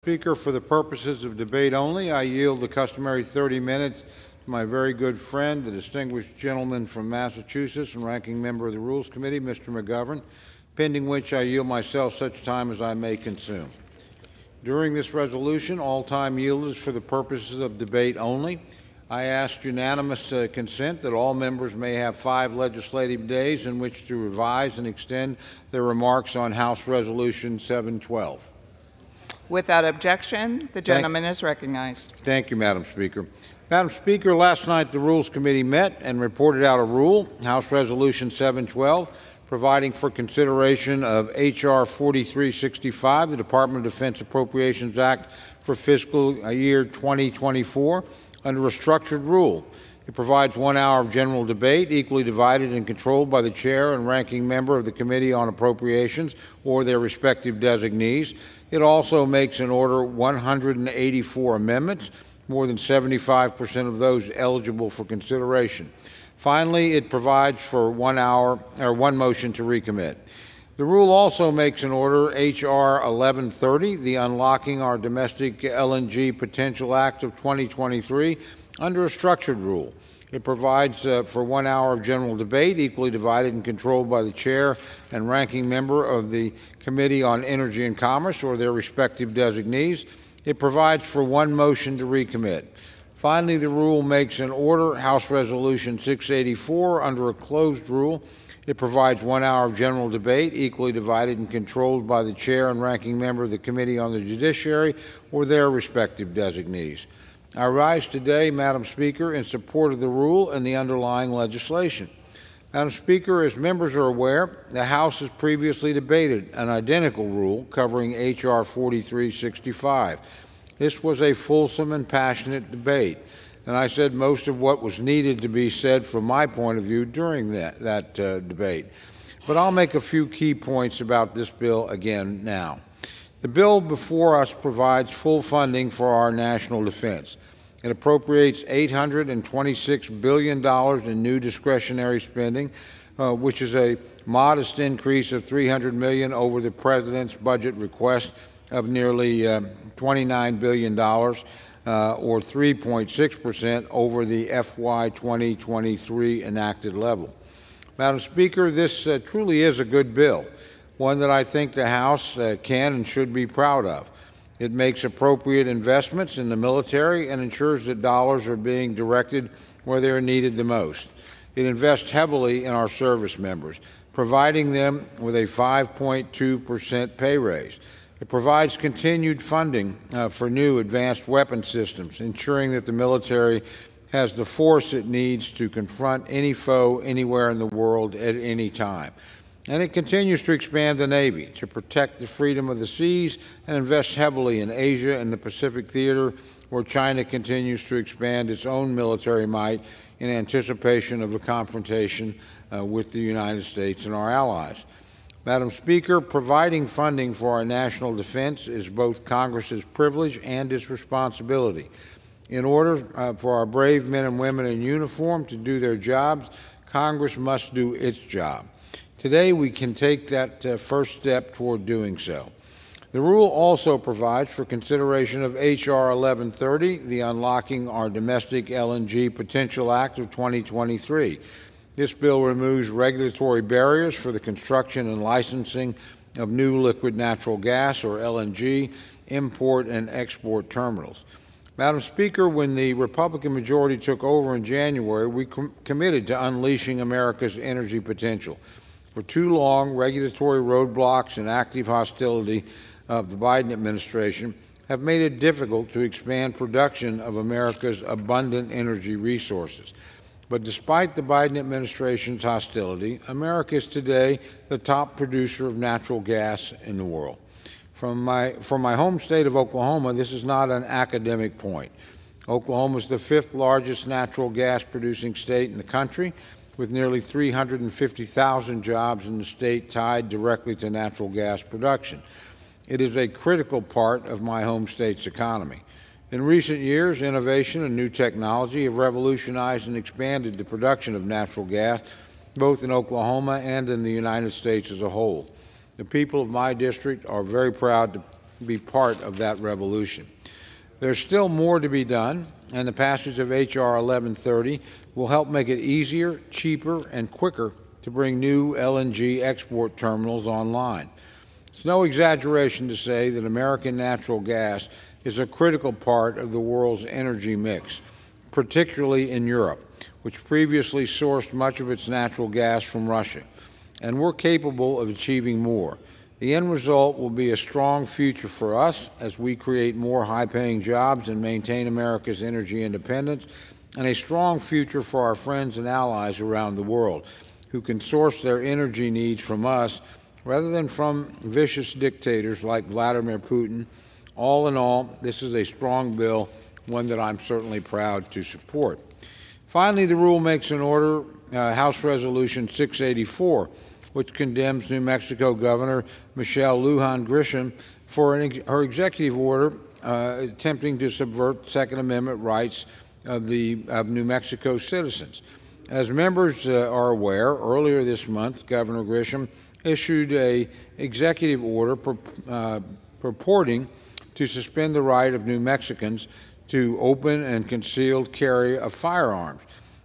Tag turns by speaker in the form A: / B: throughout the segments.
A: Speaker, for the purposes of debate only, I yield the customary 30 minutes to my very good friend, the distinguished gentleman from Massachusetts and ranking member of the Rules Committee, Mr. McGovern, pending which I yield myself such time as I may consume. During this resolution, all time yielded is for the purposes of debate only. I ask unanimous consent that all members may have 5 legislative days in which to revise and extend their remarks on House Resolution 712.
B: Without objection, the gentleman is recognized.
A: Thank you, Madam Speaker. Madam Speaker, last night the Rules Committee met and reported out a rule, House Resolution 712, providing for consideration of H.R. 4365, the Department of Defense Appropriations Act for fiscal year 2024, under a structured rule. It provides 1 hour of general debate, equally divided and controlled by the chair and ranking member of the Committee on Appropriations or their respective designees. It also makes in order 184 amendments, more than 75% of those eligible for consideration. Finally, it provides for 1 motion to recommit. The rule also makes in order H.R. 1130, the Unlocking Our Domestic LNG Potential Act of 2023, under a structured rule. It provides for 1 hour of general debate, equally divided and controlled by the chair and ranking member of the Committee on Energy and Commerce or their respective designees. It provides for 1 motion to recommit. Finally, the rule makes an order House Resolution 684 under a closed rule. It provides 1 hour of general debate, equally divided and controlled by the chair and ranking member of the Committee on the Judiciary or their respective designees. I rise today, Madam Speaker, in support of the rule and the underlying legislation. Madam Speaker, as members are aware, the House has previously debated an identical rule covering H.R. 4365. This was a fulsome and passionate debate, and I said most of what was needed to be said from my point of view during that debate. But I'll make a few key points about this bill again now. The bill before us provides full funding for our national defense. It appropriates $826 billion in new discretionary spending, which is a modest increase of $300 million over the President's budget request of nearly $29 billion, or 3.6% over the FY 2023 enacted level. Madam Speaker, this truly is a good bill, one that I think the House can and should be proud of. It makes appropriate investments in the military and ensures that dollars are being directed where they are needed the most. It invests heavily in our service members, providing them with a 5.2% pay raise. It provides continued funding for new advanced weapon systems, ensuring that the military has the force it needs to confront any foe anywhere in the world at any time. And it continues to expand the Navy to protect the freedom of the seas and invest heavily in Asia and the Pacific theater, where China continues to expand its own military might in anticipation of a confrontation with the United States and our allies. Madam Speaker, providing funding for our national defense is both Congress's privilege and its responsibility. In order for our brave men and women in uniform to do their jobs, Congress must do its job. Today, we can take that first step toward doing so. The rule also provides for consideration of H.R. 1130, the Unlocking Our Domestic LNG Potential Act of 2023. This bill removes regulatory barriers for the construction and licensing of new liquid natural gas, or LNG, import and export terminals. Madam Speaker, when the Republican majority took over in January, we committed to unleashing America's energy potential. For too long, regulatory roadblocks and active hostility of the Biden administration have made it difficult to expand production of America's abundant energy resources. But despite the Biden administration's hostility, America is today the top producer of natural gas in the world. From my home state of Oklahoma, this is not an academic point. Oklahoma is the 5th largest natural gas producing state in the country, with nearly 350,000 jobs in the state tied directly to natural gas production. It is a critical part of my home state's economy. In recent years, innovation and new technology have revolutionized and expanded the production of natural gas, both in Oklahoma and in the United States as a whole. The people of my district are very proud to be part of that revolution. There's still more to be done, and the passage of H.R. 1130 will help make it easier, cheaper, and quicker to bring new LNG export terminals online. It's no exaggeration to say that American natural gas is a critical part of the world's energy mix, particularly in Europe, which previously sourced much of its natural gas from Russia, and we're capable of achieving more. The end result will be a strong future for us as we create more high-paying jobs and maintain America's energy independence, and a strong future for our friends and allies around the world who can source their energy needs from us rather than from vicious dictators like Vladimir Putin. All in all, this is a strong bill, one that I'm certainly proud to support. Finally, the rule makes an order, House Resolution 684, which condemns New Mexico Governor Michelle Lujan Grisham for her executive order attempting to subvert Second Amendment rights of New Mexico citizens. As members are aware, earlier this month, Governor Grisham issued an executive order purporting to suspend the right of New Mexicans to open and concealed carry of firearms.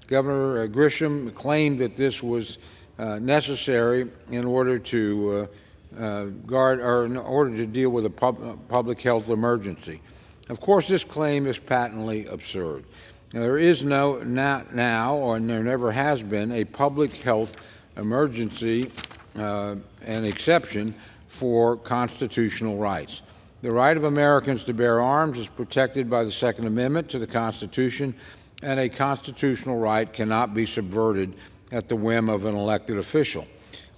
A: Governor Grisham claimed that this was necessary in order to deal with a public health emergency. Of course, this claim is patently absurd. Now, there is not now, or there never has been, a public health emergency an exception for constitutional rights. The right of Americans to bear arms is protected by the Second Amendment to the Constitution, and a constitutional right cannot be subverted at the whim of an elected official.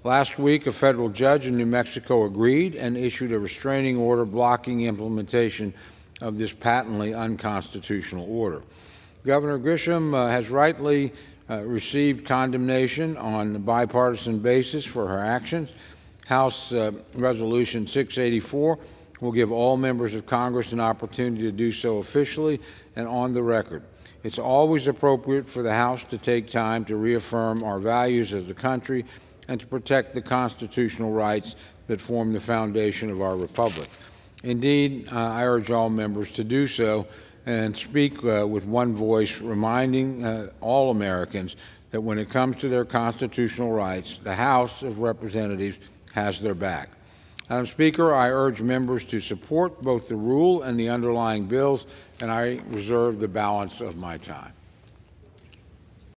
A: Last week, a federal judge in New Mexico agreed and issued a restraining order blocking implementation of this patently unconstitutional order. Governor Grisham has rightly received condemnation on a bipartisan basis for her actions. House Resolution 684 will give all members of Congress an opportunity to do so officially and on the record. It's always appropriate for the House to take time to reaffirm our values as a country and to protect the constitutional rights that form the foundation of our republic. Indeed, I urge all members to do so and speak with one voice, reminding all Americans that when it comes to their constitutional rights, the House of Representatives has their back. Madam Speaker, I urge members to support both the rule and the underlying bills, and I reserve the balance of my time.